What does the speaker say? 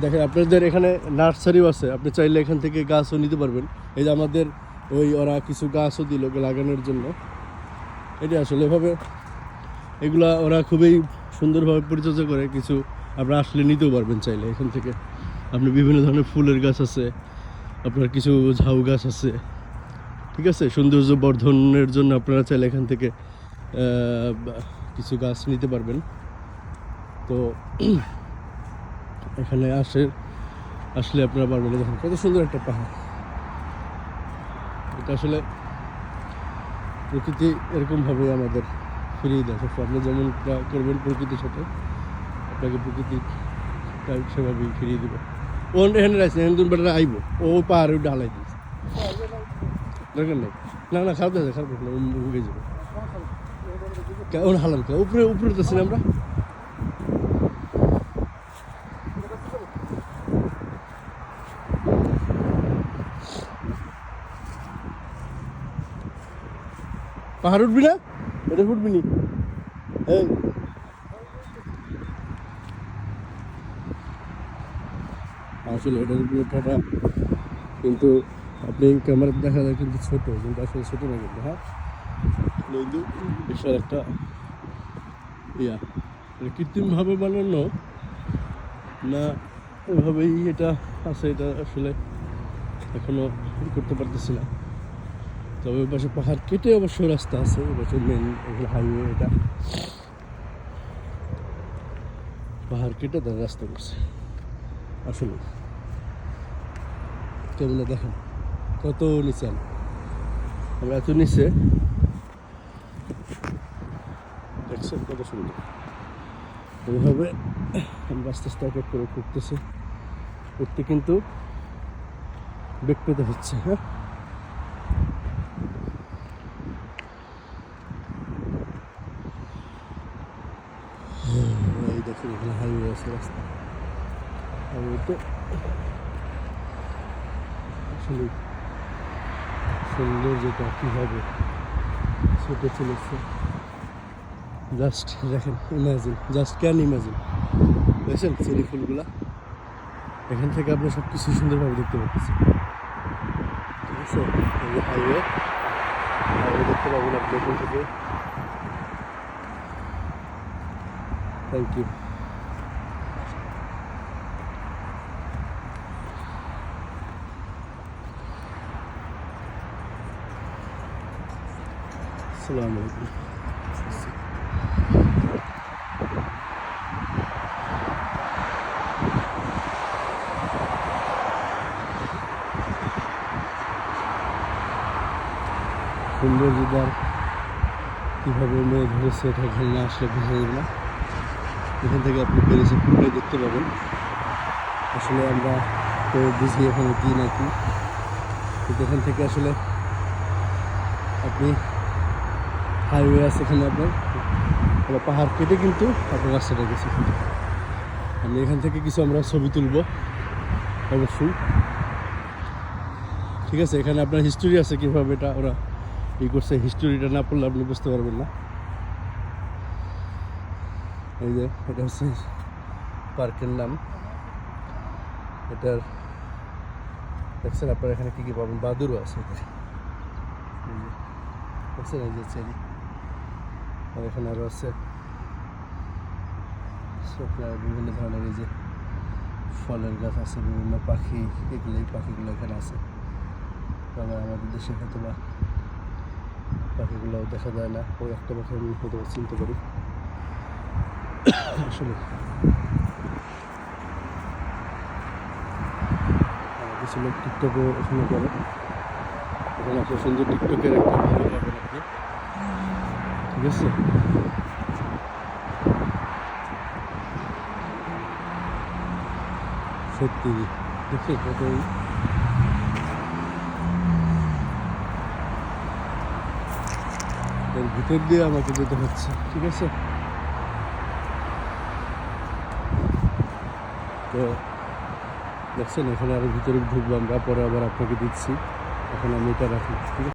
দেখেন আপনাদের এখানে নার্সারিও আছে, আপনি চাইলে এখান থেকে গাছও নিতে পারবেন। এই যে আমাদের ওরা কিছু গাছও দিল লাগানোর জন্য। এটা আসলে এভাবে এগুলা ওরা খুবই সুন্দরভাবে পরিচর্যা করে। কিছু আপনারা আসলে নিতেও পারবেন চাইলে এখান থেকে। আপনি বিভিন্ন ধরনের ফুলের গাছ আছে, আপনার কিছু ঝাউ গাছ আছে, ঠিক আছে। সৌন্দর্য বর্ধনের জন্য আপনারা চাইলে এখান থেকে কিছু গাছ নিতে পারবেন। তো এখানে আসলে আপনারা পারবেন। দেখেন কত সুন্দর একটা পাহাড়। এটা আসলে প্রকৃতি এরকমভাবে আমাদের ফিরিয়ে দেয়। আপনি যেমনটা করবেন প্রকৃতির সাথে, আপনাকে প্রকৃতি সেভাবেই ফিরিয়ে দেবে। ও এখানে রাখছে হিন্দুর বেটারা আইব, ও পাহাড়ে ঢালাই দিয়েছে, দরকার নেই। না না খারাপ আছে, খারাপ না, উঠে যাবে। কেমন হালাম কে উপরে উপরে উঠতেছি না আমরা। পাহাড় উঠবি না, এটা উঠবি নি। এই আসলে এটার উপরে ওঠাটা কিন্তু আপনি ক্যামেরা দেখা যায় কিন্তু ছোট, কিন্তু আসলে ছোট না কিন্তু। হ্যাঁ, কিন্তু বিশাল একটা ইয়া। কৃত্রিমভাবে বানানো না, এভাবেই এটা আছে। এটা আসলে এখনো করতে পারতেছি না। তবে ওই পাশে পাহাড় কেটে অবশ্যই রাস্তা আছে, এটা মেন হাইওয়ে। এটা পাহাড় কেটে তার রাস্তা করছে। আসলে কেমন দেখেন কত নিচে আমরা, এত নিচে দেখছেন কত সুন্দর। এইভাবে আমরা আস্তে আস্তে এক এক করে করতেছি, করতে কিন্তু বেগ পেতে হচ্ছে। হ্যাঁ, এই দেখুন এখানে হাইওয়ে আছে, রাস্তা। হাইওয়েতে আসলে সুন্দর যেটা কীভাবে ছুটে চলেছে, জাস্ট দেখেন, ইমাজিন, জাস্ট ক্যান ইমাজিন। দেখছেন চেরি ফুলগুলা, এখান থেকে আপনি সব কিছু সুন্দরভাবে দেখতে পাচ্ছেন। ঠিক আছে, এই যে হাইওয়ে দেখতে পাবেন আপনি এখান থেকে। Thank you. আসসালামু আলাইকুম। সুন্দর দিদার কীভাবে মেয়ে ধরেছে, এটা এখানে না আসলে বোঝা যাবে না। এখান থেকে আপনি পেরেছে পুরোটাই দেখতে পাবেন। আসলে আমরা তো বুঝি এখানে কী না কি, কিন্তু এখান থেকে আসলে আপনি হাইওয়ে আছে এখানে আপনার, পাহাড় কেটে কিন্তু আপনার রাস্তাটা গেছে। আমি এখান থেকে কিছু আমরা ছবি তুলব অবশ্যই। ঠিক আছে, এখানে আপনার হিস্টোরি আছে কীভাবে এটা ওরা করছে। হিস্টোরিটা না পড়লে আপনি বুঝতে পারবেন না। এই যে এটা হচ্ছে পার্কের নাম। এটার দেখছেন আপনারা এখানে কী কী পাবেন, বাদুরও আছে। দেখছেন এই যে চেরি, আর এখানে আরও আছে বিভিন্ন ধরনের এই যে ফলের গাছ আছে, বিভিন্ন পাখি, এগুলো এই পাখিগুলো এখানে আছে। আবার আমাদের দেশে হয়তো বা পাখিগুলো দেখা যায় না, ওই একটা পাখি আমি হয়তো চিনতে পারি। আসলে কিছু লোক টিকটকও এখানে করে, এখানে আসলে সুন্দর টিকটকের একটা ভিডিও পাবেন আপনি। ঠিক আছে, সত্যি দেখছি কত এর ভিতর দিয়ে আমাকে যেতে হচ্ছে। ঠিক আছে, তো দেখছেন এখানে আরো ভিতরে ঢুকবো আমরা, পরে আবার আপনাকে দিচ্ছি। এখন আমি এটা রাখি। ঠিক আছে।